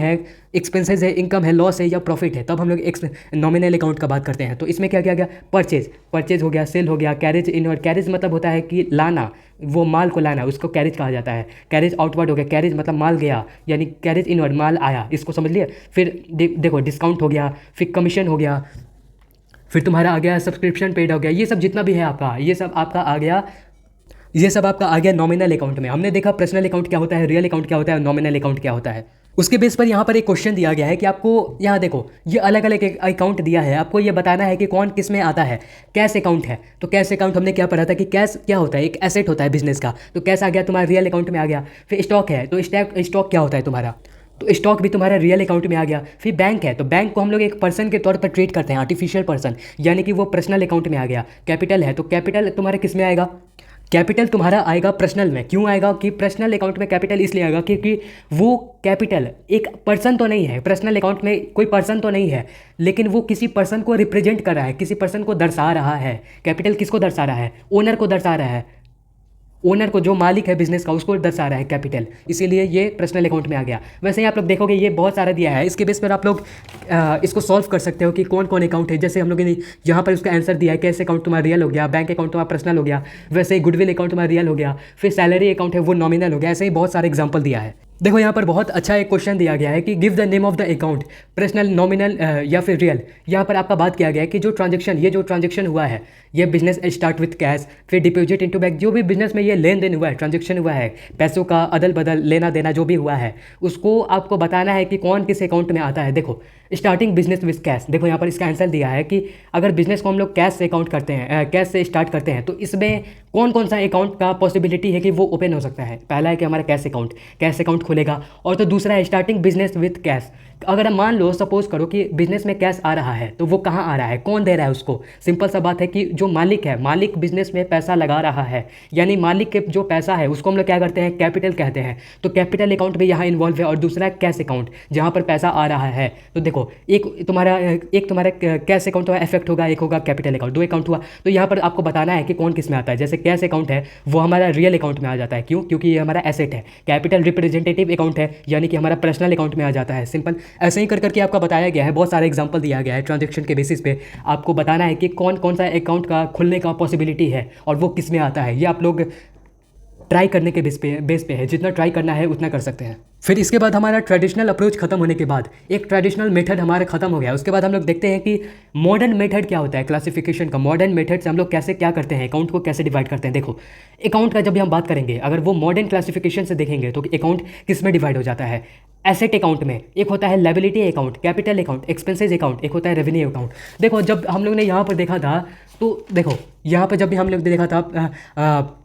है, लॉस है या प्रॉफिट है, तब हम लोग नॉमिनल अकाउंट का बात करते हैं। तो इसमें क्या क्या गया, परचेज हो गया, सेल हो गया, कैरेज इनवर्ड, कैरेज मतलब होता है कि लाना, वो माल को लाना, उसको कैरेज कहा जाता है। कैरेज आउटवर्ड हो गया, कैरेज मतलब माल गया, यानी कैरेज इनवर्ड माल आया, इसको समझ लिया। फिर देखो डिस्काउंट हो गया, फिर कमीशन हो गया, फिर तुम्हारा आ गया सब्सक्रिप्शन पेड हो गया, ये सब जितना भी है आपका, ये सब आपका आ गया नॉमिनल अकाउंट में। हमने देखा पर्सनल अकाउंट क्या होता है, रियल अकाउंट क्या होता है, नॉमिनल अकाउंट क्या होता है। उसके बेस पर यहाँ पर एक क्वेश्चन दिया गया है कि आपको यहाँ देखो ये अलग अलग अकाउंट दिया है, आपको ये बताना है कि कौन किस में आता है। कैश अकाउंट है तो कैश अकाउंट हमने क्या पढ़ा था कि कैश क्या होता है, एक एसेट होता है बिजनेस का, तो कैश आ गया तुम्हारा रियल अकाउंट में आ गया। फिर स्टॉक है तो स्टॉक क्या होता है तुम्हारा, तो स्टॉक भी तुम्हारा रियल अकाउंट में आ गया। फिर बैंक है तो बैंक को हम लोग एक पर्सन के तौर पर ट्रीट करते हैं, आर्टिफिशियल पर्सन, यानी कि वो पर्सनल अकाउंट में आ गया। कैपिटल है तो कैपिटल तुम्हारे किस में आएगा, कैपिटल तुम्हारा आएगा पर्सनल में। क्यों आएगा कि पर्सनल अकाउंट में कैपिटल इसलिए आएगा क्योंकि वो कैपिटल एक पर्सन तो नहीं है, पर्सनल अकाउंट में कोई पर्सन तो नहीं है, लेकिन वो किसी पर्सन को रिप्रेजेंट कर रहा है, किसी पर्सन को दर्शा रहा है। कैपिटल किसको दर्शा रहा है, ओनर को दर्शा रहा है, ओनर को, जो मालिक है बिजनेस का उसको दर्शा रहा है कैपिटल, इसीलिए ये पर्सनल अकाउंट में आ गया। वैसे ही आप लोग देखोगे ये बहुत सारा दिया है, इसके बेस पर आप लोग इसको सॉल्व कर सकते हो कि कौन कौन अकाउंट है। जैसे हम लोगों ने यहाँ पर उसका आंसर दिया है, कैश अकाउंट तुम्हारा रियल हो गया, बैंक अकाउंट तुम्हारा पर्सनल हो गया, वैसे ही गुडविल अकाउंट तुम्हारा रियल हो गया, फिर सैलरी अकाउंट है वो नॉमिनल हो गया। ऐसे ही बहुत सारे एग्जाम्पल दिया है। देखो यहाँ पर बहुत अच्छा एक क्वेश्चन दिया गया है कि give the name of the account, personal, nominal या फिर रियल। यहाँ पर आपका बात किया गया है कि जो ट्रांजेक्शन हुआ है, ये बिजनेस स्टार्ट विथ कैश, फिर डिपॉजिट इनटू बैंक, जो भी बिजनेस में ये लेन देन हुआ है, ट्रांजेक्शन हुआ है, पैसों का अदल बदल, लेना देना जो भी हुआ है, उसको आपको बताना है कि कौन किस अकाउंट में आता है। देखो स्टार्टिंग बिजनेस विथ कैश, देखो यहाँ पर इसका आंसर दिया है कि अगर बिजनेस को हम लोग कैश से अकाउंट करते हैं, कैश से स्टार्ट करते हैं, तो इसमें कौन कौन सा अकाउंट का पॉसिबिलिटी है कि वो ओपन हो सकता है। पहला है कि हमारा कैश अकाउंट खुलेगा, और तो दूसरा है स्टार्टिंग बिजनेस विथ कैश। अगर हम मान लो सपोज करो कि बिजनेस में कैश आ रहा है, तो वो कहाँ आ रहा है, कौन दे रहा है उसको। सिंपल सा बात है कि जो मालिक है, मालिक बिजनेस में पैसा लगा रहा है, यानी मालिक के जो पैसा है उसको हम लोग क्या करते हैं, कैपिटल कहते हैं। तो कैपिटल अकाउंट भी यहाँ इन्वॉल्व है, और दूसरा कैश अकाउंट जहाँ पर पैसा आ रहा है। तो देखो एक तुम्हारा कैश अकाउंट तो इफेक्ट होगा, एक होगा कैपिटल अकाउंट, दो अकाउंट हुआ। तो यहाँ पर आपको बताना है कि कौन किस में आता है। जैसे कैश अकाउंट है वो हमारा रियल अकाउंट में आ जाता है, क्यों, क्योंकि ये हमारा एसेट है। कैपिटल रिप्रेजेंटेटिव अकाउंट है, यानी कि हमारा पर्सनल अकाउंट में आ जाता है। सिंपल ऐसे ही करके आपका बताया गया है, बहुत सारे एग्जांपल दिया गया है। ट्रांजैक्शन के बेसिस पे आपको बताना है कि कौन कौन सा अकाउंट का खुलने का पॉसिबिलिटी है और वो किस में आता है। ये आप लोग ट्राई करने के बेस पे है, जितना ट्राई करना है उतना कर सकते हैं। फिर इसके बाद हमारा ट्रेडिशनल अप्रोच खत्म होने के बाद, एक ट्रेडिशनल मेथड हमारा खत्म हो गया, उसके बाद हम लोग देखते हैं कि मॉडर्न मेथड क्या होता है क्लासिफिकेशन का। मॉडर्न मेथड से हम लोग कैसे क्या करते हैं, अकाउंट को कैसे डिवाइड करते हैं। देखो अकाउंट का जब भी हम बात करेंगे, अगर वो मॉडर्न क्लासिफिकेशन से देखेंगे तो अकाउंट किस में डिवाइड हो जाता है। एसेट अकाउंट में एक होता है liability account, capital account, expenses account, एक होता है रेवेन्यू अकाउंट। देखो जब हम लोग ने यहाँ पर देखा था, तो देखो यहाँ पर जब भी हम लोग देखा था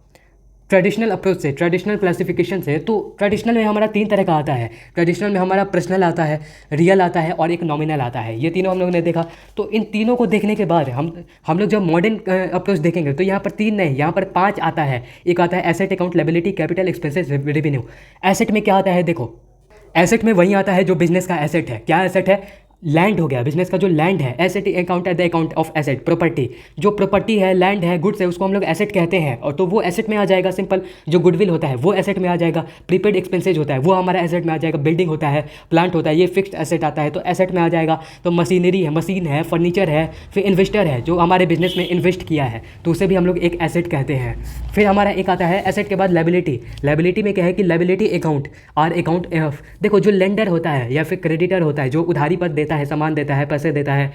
ट्रेडिशनल अप्रोच से, ट्रेडिशनल क्लासिफिकेशन से, तो ट्रेडिशनल में हमारा तीन तरह का आता है। ट्रेडिशनल में हमारा पर्सनल आता है, रियल आता है और एक नॉमिनल आता है। ये तीनों हम लोगों ने देखा। तो इन तीनों को देखने के बाद हम लोग जब मॉडर्न अप्रोच देखेंगे तो यहाँ पर तीन नहीं, यहाँ पर 5 आता है। एक आता है asset account, liability, capital, expenses, revenue. Asset में क्या आता है, देखो एसेट में वही आता है जो बिजनेस का एसेट है। क्या एसेट है, लैंड हो गया, बिजनेस का जो लैंड है। एसेट अकाउंट है the account of asset, property, जो प्रॉपर्टी है, लैंड है, गुड्स है, उसको हम लोग एसेट कहते हैं। और तो वो एसेट में आ जाएगा। सिंपल जो गुडविल होता है वो एसेट में आ जाएगा। प्रीपेड एक्सपेंसेज होता है वो हमारा एसेट में आ जाएगा। बिल्डिंग होता है, प्लांट होता है, ये फिक्स्ड एसेट आता है तो एसेट में आ जाएगा। तो मशीनरी है, मशीन है, फर्नीचर है, फिर इन्वेस्टर है जो हमारे बिजनेस में इन्वेस्ट किया है, तो उसे भी हम लोग एक एसेट कहते हैं। फिर हमारा एक आता है एसेट के बाद लायबिलिटी। लायबिलिटी में क्या है कि लायबिलिटी अकाउंट और अकाउंट, देखो जो लेंडर होता है या फिर क्रेडिटर होता है, जो उधारी पर देता है, सामान देता है, पैसे देता है,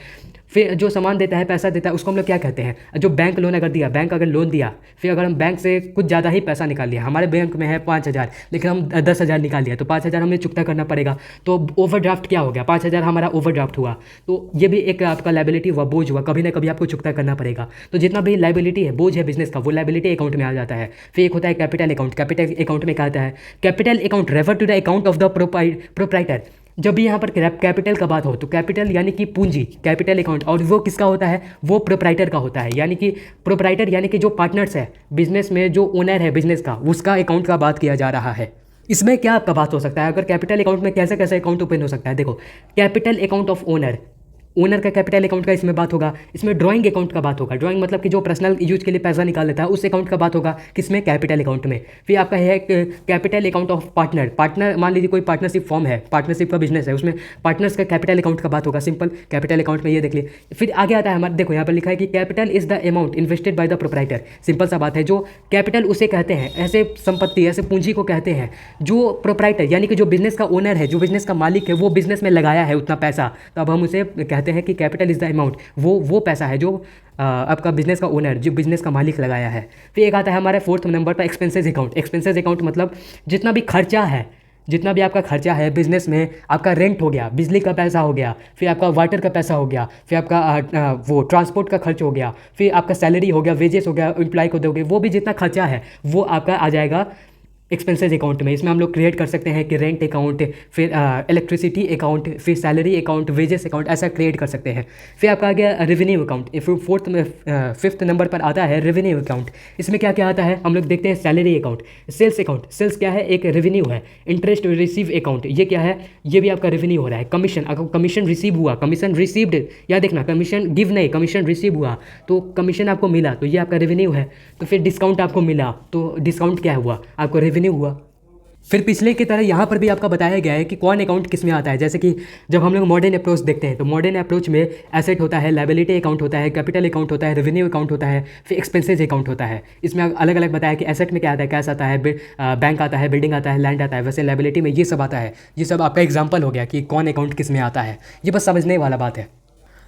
फिर जो सामान देता है, पैसा देता है, उसको हम लोग क्या कहते हैं। जो बैंक लोन अगर दिया, बैंक अगर लोन दिया, फिर अगर हम बैंक से कुछ ज़्यादा ही पैसा निकाल लिया, हमारे बैंक में है 5,000 लेकिन हम 10,000 निकाल लिया, तो 5,000 हमें चुकता करना पड़ेगा। तो ओवरड्राफ्ट क्या हो गया, 5,000 हमारा ओवरड्राफ्ट हुआ। तो ये भी एक आपका लायबिलिटी हुआ, बोझ हुआ, कभी ना कभी आपको चुकता करना पड़ेगा। तो जितना भी लायबिलिटी है, बोझ है बिजनेस का, वो लायबिलिटी अकाउंट में आ जाता है। फिर एक होता है कैपिटल अकाउंट। कैपिटल अकाउंट में क्या आता है, capital account refer to the account of the proprietor. जब भी यहाँ पर कैपिटल का बात हो तो कैपिटल यानी कि पूंजी, कैपिटल अकाउंट, और वो किसका होता है, वो प्रोप्राइटर का होता है। यानी कि प्रोप्राइटर यानी कि जो पार्टनर्स है बिजनेस में, जो ओनर है बिजनेस का, उसका अकाउंट का बात किया जा रहा है। इसमें क्या आपका बात हो सकता है, अगर कैपिटल अकाउंट में कैसे कैसे अकाउंट ओपन हो सकता है। देखो, capital account of owner, owner का कैपिटल अकाउंट का इसमें बात होगा। इसमें ड्राइंग अकाउंट का बात होगा, ड्राइंग मतलब कि जो पर्सनल यूज के लिए पैसा निकाल लेता है उस अकाउंट का बात होगा किसमें, कैपिटल अकाउंट में। फिर आपका है capital account of partner, partner मान लीजिए कोई पार्टनरशिप फॉर्म है, पार्टनरशिप का बिजनेस है, उसमें पार्टनर्स का कैपिटल अकाउंट का बात होगा, सिंपल कैपिटल अकाउंट में, ये देख लीजिए। फिर आगे आता है हमारे, देखो यहाँ पर लिखा है कि capital is the amount invested by the proprietor. Simple सा बात है, जो कैपिटल उसे कहते हैं, ऐसे संपत्ति, ऐसे पूंजी को कहते हैं जो प्रोप्राइटर यानी कि जो बिजनेस का ओनर है, जो बिजनेस का मालिक है, वो बिजनेस में लगाया है उतना पैसा, तो अब हम उसे कहते हैं कि कैपिटल इज द अमाउंट, वो पैसा है जो आपका बिजनेस का ओनर, जो बिजनेस का मालिक लगाया है। फिर एक आता है हमारे 4th नंबर पर एक्सपेंसेस अकाउंट। एक्सपेंसेस अकाउंट मतलब जितना भी खर्चा है, जितना भी आपका खर्चा है बिजनेस में, आपका रेंट हो गया, बिजली का पैसा हो गया, फिर आपका वाटर का पैसा हो गया, फिर आपका वो ट्रांसपोर्ट का खर्च हो गया, फिर आपका सैलरी हो गया, वेजेस हो गया, एम्प्लॉय को दोगे, वो भी जितना खर्चा है वो आपका आ जाएगा एक्सपेंसेस अकाउंट में। इसमें हम लोग क्रिएट कर सकते हैं कि रेंट अकाउंट, फिर इलेक्ट्रिसिटी अकाउंट, फिर सैलरी अकाउंट, वेजेस अकाउंट, ऐसा क्रिएट कर सकते हैं। फिर आपका आ गया रेवेन्यू अकाउंट। फिर 5th नंबर पर आता है रेवेन्यू अकाउंट। इसमें क्या क्या आता है, हम लोग देखते हैं salary account, sales account, sales क्या है, एक रेवेन्यू है। इंटरेस्ट रिसीव अकाउंट, ये क्या है, ये भी आपका रेवेन्यू हो रहा है। कमीशन, अगर कमीशन रिसीव हुआ, कमीशन रिसीव्ड, या देखना कमीशन गिव नहीं, कमीशन रिसीव हुआ तो कमीशन आपको मिला तो ये आपका रेवेन्यू है। तो फिर डिस्काउंट आपको मिला तो डिस्काउंट क्या हुआ, आपको रेवेन्यू हुआ। फिर पिछले की तरह यहाँ पर भी आपका बताया गया है कि कौन अकाउंट किस में आता है। जैसे कि जब हम लोग मॉडर्न अप्रोच देखते हैं तो मॉडर्न अप्रोच में एसेट होता है, लायबिलिटी अकाउंट होता है, कैपिटल अकाउंट होता है, रेवेन्यू अकाउंट होता है, फिर एक्सपेंसेज अकाउंट होता है। इसमें अलग अलग बताया कि एसेट में क्या आता है, कैश आता है, बैंक आता है, बिल्डिंग आता है, लैंड आता है। वैसे लायबिलिटी में ये सब आता है। ये सब आपका एग्जाम्पल हो गया कि कौन अकाउंट किस में आता है। ये बस समझने वाला बात है।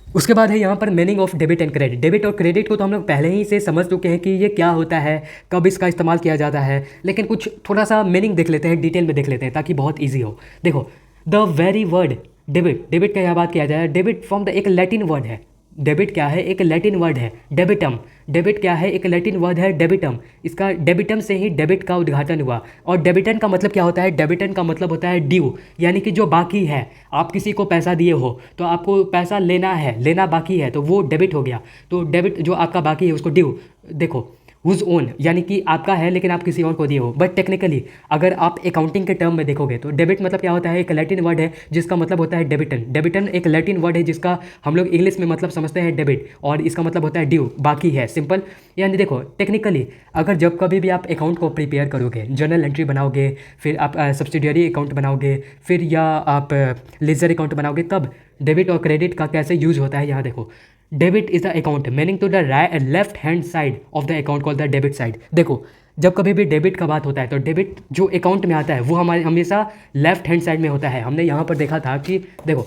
उसके बाद है यहाँ पर meaning of debit and credit. Debit और क्रेडिट को तो हम लोग पहले ही से समझ चुके हैं कि ये क्या होता है, कब इसका इस्तेमाल किया जाता है, लेकिन कुछ थोड़ा सा मीनिंग देख लेते हैं, डिटेल में देख लेते हैं ताकि बहुत ईजी हो। देखो, the very word debit, debit का यहाँ बात किया जाए, डेबिट फ्रॉम द एक लैटिन वर्ड है। डेबिट क्या है, एक लैटिन वर्ड है, डेबिटम। डेबिट क्या है, एक लैटिन वर्ड है डेबिटम। इसका डेबिटम से ही डेबिट का उद्घाटन हुआ। और डेबिटन का मतलब क्या होता है, डेबिटन का मतलब होता है ड्यू, यानी कि जो बाकी है। आप किसी को पैसा दिए हो तो आपको पैसा लेना है, लेना बाकी है, तो वो डेबिट हो गया। तो डेबिट जो आपका बाकी है उसको ड्यू। देखो, हुज ओन यानी कि आपका है लेकिन आप किसी और को दिए हो। बट टेक्निकली अगर आप अकाउंटिंग के टर्म में देखोगे तो डेबिट मतलब क्या होता है, एक लैटिन वर्ड है जिसका मतलब होता है डेबिटन। डेबिटन एक लैटिन वर्ड है जिसका हम लोग इंग्लिश में मतलब समझते हैं डेबिट, और इसका मतलब होता है ड्यू, बाकी है, सिंपल। यानी देखो, टेक्निकली अगर जब कभी भी आप अकाउंट को प्रिपेयर करोगे, जर्नल एंट्री बनाओगे, फिर आप सब्सिडियरी अकाउंट बनाओगे, फिर या आप लेजर अकाउंट बनाओगे, तब डेबिट और क्रेडिट का कैसे यूज होता है यहाँ देखो। Debit is the account meaning to the left hand side of the account called the debit side. देखो, जब कभी भी डेबिट का बात होता है तो डेबिट जो अकाउंट में आता है वो हमारे हमेशा लेफ्ट हैंड साइड में होता है। हमने यहाँ पर देखा था कि देखो,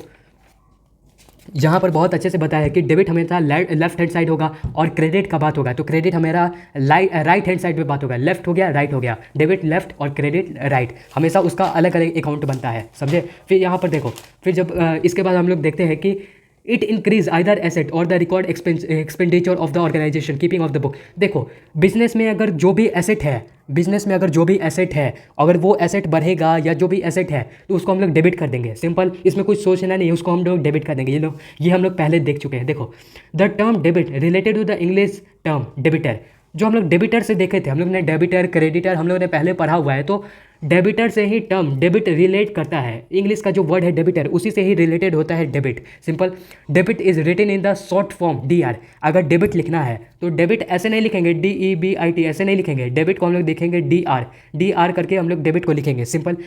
यहाँ पर बहुत अच्छे से बताया है कि डेबिट हमेशा लेफ्ट हैंड साइड होगा और क्रेडिट का बात होगा तो क्रेडिट हमेरा राइट हैंड साइड पे बात होगा। लेफ्ट हो गया, राइट हो गया, डेबिट लेफ्ट और क्रेडिट राइट, हमेशा उसका अलग अलग अकाउंट बनता है, समझे। फिर यहाँ पर देखो, फिर जब इसके बाद हम लोग देखते हैं कि इट इंक्रीज आइदर एसेट और the record expenditure of the organisation keeping of the book. देखो, बिजनेस में अगर जो भी एसेट है, बिजनेस में अगर जो भी एसेट है, अगर वो एसेट बढ़ेगा या जो भी एसेट है तो उसको हम लोग डेबिट कर देंगे, सिंपल। इसमें कुछ सोचना नहीं है, उसको हम लोग डेबिट कर देंगे। ये हम लोग पहले देख चुके हैं। देखो, the term debit related to the English term debtor, जो हम लोग डेबिटर से देखे थे, हम लोग ने डेबिटर क्रेडिटर हम लोग ने पहले पढ़ा हुआ है, तो डेबिटर से ही टर्म डेबिट रिलेट करता है। इंग्लिश का जो वर्ड है डेबिटर, उसी से ही रिलेटेड होता है debit, simple. Debit is written in the short form DR। अगर डेबिट लिखना है तो डेबिट ऐसे नहीं लिखेंगे DEBIT, ऐसे नहीं लिखेंगे। डेबिट को हम लोग देखेंगे DR करके हम लोग डेबिट को लिखेंगे, सिंपल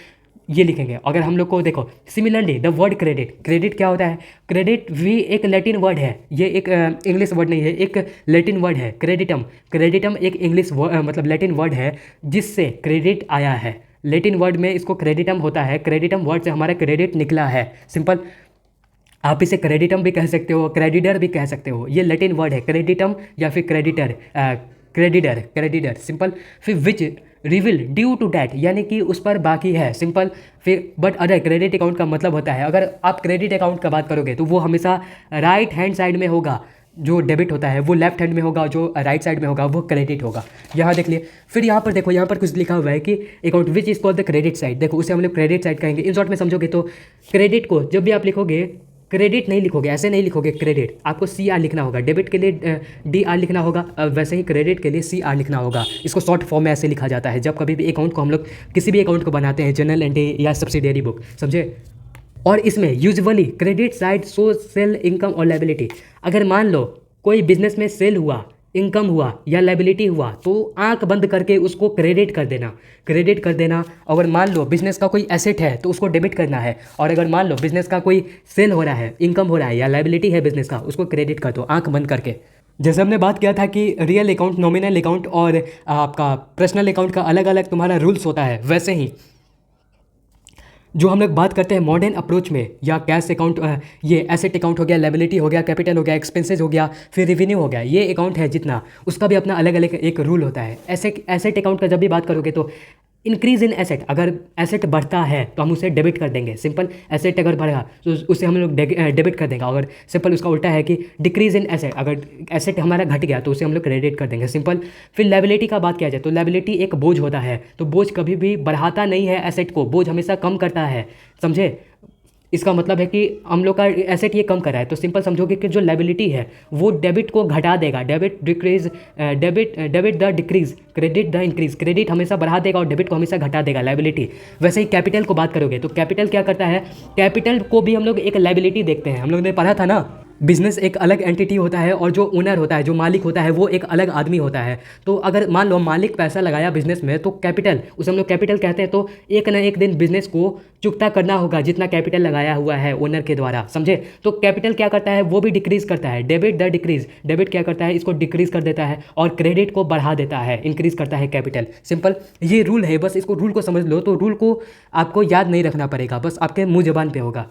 ये लिखेंगे। अगर हम लोग को देखो, similarly the word credit, credit क्या होता है, क्रेडिट भी एक लैटिन वर्ड है, ये एक इंग्लिश वर्ड नहीं है, एक लैटिन वर्ड है। क्रेडिटम, क्रेडिटम एक इंग्लिश मतलब लैटिन वर्ड है जिससे क्रेडिट आया है। लैटिन वर्ड में इसको क्रेडिटम होता है, क्रेडिटम वर्ड से हमारा क्रेडिट निकला है, सिंपल। आप इसे क्रेडिटम भी कह सकते हो, क्रेडिटर भी कह सकते हो, ये लैटिन वर्ड है क्रेडिटम या फिर क्रेडिटर सिंपल। फिर विच रिविल ड्यू टू डैट, यानी कि उस पर बाकी है, सिंपल। फिर बट अदर क्रेडिट अकाउंट का मतलब होता है, अगर आप क्रेडिट अकाउंट का बात करोगे तो वो हमेशा राइट हैंड साइड में होगा, जो डेबिट होता है वो लेफ्ट हैंड में होगा, जो राइट साइड में होगा वो क्रेडिट होगा। यहाँ देख लिए। फिर यहाँ पर देखो, यहाँ पर कुछ लिखा हुआ है कि account which is called the credit side. देखो उसे हम लोग क्रेडिट साइड कहेंगे। इन शॉर्ट में समझोगे तो क्रेडिट को जब भी आप लिखोगे, क्रेडिट नहीं लिखोगे, ऐसे नहीं लिखोगे क्रेडिट, आपको सी आर लिखना होगा। डेबिट के लिए डी आर लिखना होगा, वैसे ही क्रेडिट के लिए सी आर लिखना होगा। इसको शॉर्ट फॉर्म में ऐसे लिखा जाता है जब कभी भी अकाउंट को हम लोग किसी भी अकाउंट को बनाते हैं, जनरल एंट्री या सब्सिडियरी बुक, समझे। और इसमें usually credit side show sale income और लायबिलिटी। अगर मान लो कोई बिजनेस में सेल हुआ, इनकम हुआ या लायबिलिटी हुआ, तो आंख बंद करके उसको क्रेडिट कर देना, क्रेडिट कर देना। अगर मान लो बिजनेस का कोई एसेट है तो उसको डेबिट करना है, और अगर मान लो बिजनेस का कोई सेल हो रहा है, इनकम हो रहा है या लायबिलिटी है बिजनेस का, उसको क्रेडिट कर दो आंख बंद करके। जैसे हमने बात किया था कि रियल अकाउंट, नॉमिनल अकाउंट और आपका पर्सनल अकाउंट का अलग अलग तुम्हारा रूल्स होता है, वैसे ही जो हम लोग बात करते हैं मॉडर्न अप्रोच में, या कैश अकाउंट, ये एसेट अकाउंट हो गया, लायबिलिटी हो गया, कैपिटल हो गया, एक्सपेंसेस हो गया, फिर रेवेन्यू हो गया, ये अकाउंट है जितना, उसका भी अपना अलग अलग एक रूल होता है। एसेट अकाउंट का जब भी बात करोगे तो इंक्रीज इन एसेट, अगर एसेट बढ़ता है तो हम उसे डेबिट कर देंगे, सिंपल। एसेट अगर बढ़ा तो उसे हम लोग डेबिट कर देंगे। अगर सिंपल उसका उल्टा है कि डिक्रीज इन एसेट, अगर एसेट हमारा घट गया तो उसे हम लोग क्रेडिट कर देंगे, सिंपल। फिर लायबिलिटी का बात किया जाए तो लायबिलिटी एक बोझ होता है, तो बोझ कभी भी बढ़ाता नहीं है एसेट को, बोझ हमेशा कम करता है, समझे। इसका मतलब है कि हम लोग का एसेट ये कम कर रहा है, तो सिंपल समझोगे कि जो लायबिलिटी है वो डेबिट को घटा देगा, debit decrease, debit the decrease, credit the increase, credit हमेशा बढ़ा देगा और डेबिट को हमेशा घटा देगा, लायबिलिटी। वैसे ही कैपिटल को बात करोगे तो कैपिटल क्या करता है, कैपिटल को भी हम लोग एक लायबिलिटी देखते हैं। हम लोग ने पढ़ा था ना, बिजनेस एक अलग एंटिटी होता है और जो ओनर होता है, जो मालिक होता है, वो एक अलग आदमी होता है। तो अगर मान लो मालिक पैसा लगाया बिजनेस में, तो कैपिटल, उसे हम लोग कैपिटल कहते हैं, तो एक ना एक दिन बिजनेस को चुकता करना होगा जितना कैपिटल लगाया हुआ है ओनर के द्वारा, समझे। तो कैपिटल क्या करता है, वो भी डिक्रीज करता है, डेबिट द डिक्रीज, डेबिट क्या करता है, इसको डिक्रीज कर देता है, और क्रेडिट को बढ़ा देता है, इंक्रीज करता है कैपिटल, सिंपल। ये रूल है, बस इसको रूल को समझ लो, तो रूल को आपको याद नहीं रखना पड़ेगा, बस आपके मुंह जबान पे होगा।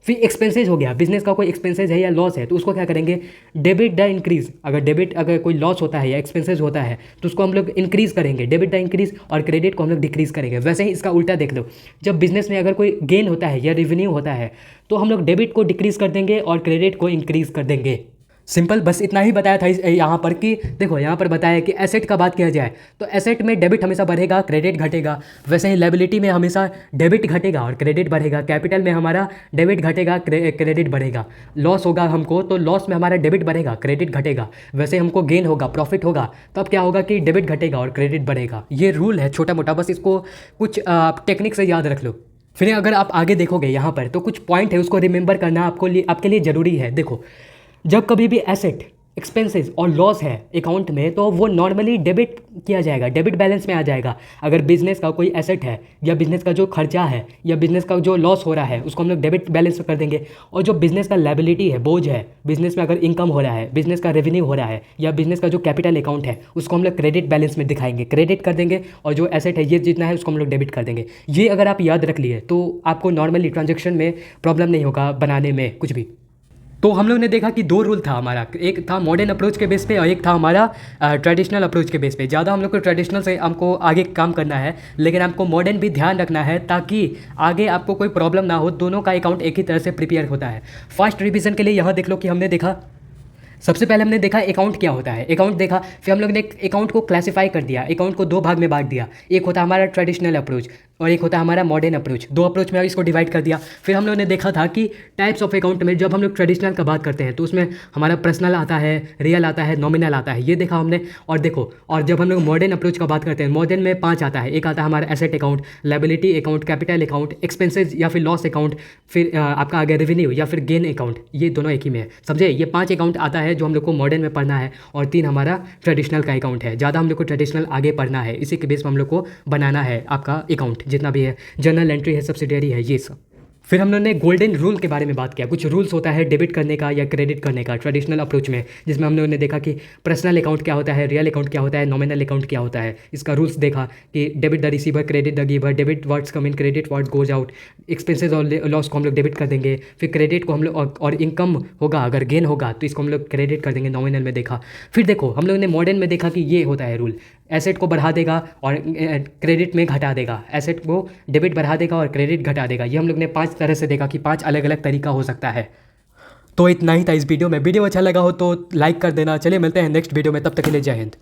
फिर एक्सपेंसेज हो गया, बिजनेस का कोई एक्सपेंसेज है या लॉस है तो उसको क्या करेंगे, डेबिट द इंक्रीज। अगर कोई लॉस होता है या एक्सपेंसेज होता है तो उसको हम लोग इंक्रीज करेंगे, डेबिट द इंक्रीज, और क्रेडिट को हम लोग डिक्रीज करेंगे। वैसे ही इसका उल्टा देख लो, जब बिजनेस में अगर कोई गेन होता है या रेवेन्यू होता है तो हम लोग डेबिट को डिक्रीज कर देंगे और क्रेडिट को इंक्रीज कर देंगे, सिंपल। बस इतना ही बताया था यहाँ पर कि देखो, यहाँ पर बताया कि एसेट का बात किया जाए तो एसेट में डेबिट हमेशा बढ़ेगा, क्रेडिट घटेगा। वैसे ही लायबिलिटी में हमेशा डेबिट घटेगा और क्रेडिट बढ़ेगा। कैपिटल में हमारा डेबिट घटेगा, क्रेडिट बढ़ेगा। लॉस होगा हमको तो लॉस में हमारा डेबिट बढ़ेगा, क्रेडिट घटेगा। वैसे हमको गेन होगा, प्रॉफिट होगा, तब क्या होगा कि डेबिट घटेगा और क्रेडिट बढ़ेगा। ये रूल है छोटा मोटा, बस इसको कुछ टेक्निक से याद रख लो। फिर अगर आप आगे देखोगे यहाँ पर तो कुछ पॉइंट है, उसको रिमेंबर करना आपके लिए ज़रूरी है। देखो, जब कभी भी एसेट, एक्सपेंसेस और लॉस है अकाउंट में तो वो नॉर्मली डेबिट किया जाएगा, डेबिट बैलेंस में आ जाएगा। अगर बिजनेस का कोई एसेट है या बिजनेस का जो खर्चा है या बिजनेस का जो लॉस हो रहा है उसको हम लोग डेबिट बैलेंस में कर देंगे। और जो बिजनेस का लायबिलिटी है, बोझ है, बिजनेस में अगर इनकम हो रहा है, बिजनेस का रेवेन्यू हो रहा है या बिजनेस का जो कैपिटल अकाउंट है उसको हम लोग क्रेडिट बैलेंस में दिखाएंगे, क्रेडिट कर देंगे। और जो एसेट है ये जितना है उसको हम लोग डेबिट कर देंगे। ये अगर आप याद रख लिए तो आपको नॉर्मली ट्रांजेक्शन में प्रॉब्लम नहीं होगा बनाने में कुछ भी। तो हम लोग ने देखा कि दो रूल था हमारा, एक था मॉडर्न अप्रोच के बेस पे और एक था हमारा ट्रेडिशनल अप्रोच के बेस पे। ज़्यादा हम लोग को ट्रेडिशनल से हमको आगे काम करना है, लेकिन आपको मॉडर्न भी ध्यान रखना है ताकि आगे आपको कोई प्रॉब्लम ना हो। दोनों का अकाउंट एक ही तरह से प्रिपेयर होता है। फर्स्ट रिवीजन के लिए यहाँ देख लो कि हमने देखा, सबसे पहले हमने देखा अकाउंट क्या होता है, अकाउंट देखा। फिर हम लोग ने अकाउंट को क्लासिफाई कर दिया, अकाउंट को दो भाग में बांट दिया। एक होता है हमारा ट्रेडिशनल अप्रोच और एक होता है हमारा मॉडर्न अप्रोच। दो अप्रोच में इसको डिवाइड कर दिया। फिर हम लोग ने देखा था कि टाइप्स ऑफ अकाउंट में जब हम लोग ट्रेडिशनल का बात करते हैं तो उसमें हमारा पर्सनल आता है, रियल आता है, नॉमिनल आता है, ये देखा हमने। और देखो, और जब हम लोग मॉडर्न अप्रोच का बात करते हैं, मॉडर्न में 5 आता है। एक आता है हमारा asset account, liability account, capital account, expenses या फिर लॉस अकाउंट, फिर आपका आ गया रेवेन्यू या फिर गेन अकाउंट। ये दोनों एक ही में है, समझे। ये 5 अकाउंट आता है जो हम लोग को मॉडर्न में पढ़ना है और 3 हमारा ट्रेडिशनल का अकाउंट है। ज़्यादा हम लोग को ट्रेडिशनल आगे पढ़ना है, इसी के बेस पर हम लोग को बनाना है आपका अकाउंट जितना भी है, जनरल एंट्री है, सब्सिडियरी है, ये सब। फिर हम लोगों ने गोल्डन रूल के बारे में बात किया। कुछ रूल्स होता है डेबिट करने का या क्रेडिट करने का ट्रेडिशनल अप्रोच में, जिसमें हम लोगों ने देखा कि पर्सनल अकाउंट क्या होता है, रियल अकाउंट क्या होता है, नॉमिनल अकाउंट क्या होता है। इसका रूल्स देखा कि debit the receiver, credit the giver, debit words come in, credit words goes out, expenses और लॉस को हम लोग डेबिट कर देंगे। फिर क्रेडिट को हम लोग और इनकम होगा, अगर गेन होगा तो इसको हम लोग क्रेडिट कर देंगे, नॉमिनल में देखा। फिर देखो, हम लोग ने मॉडर्न में देखा कि ये होता है रूल, एसेट को बढ़ा देगा और क्रेडिट में घटा देगा, एसेट को डेबिट बढ़ा देगा और क्रेडिट घटा देगा। ये हम लोग ने 5 तरह से देखा कि 5 अलग अलग तरीका हो सकता है। तो इतना ही था इस वीडियो में। वीडियो अच्छा लगा हो तो लाइक कर देना। चलिए मिलते हैं नेक्स्ट वीडियो में, तब तक के लिए जय हिंद।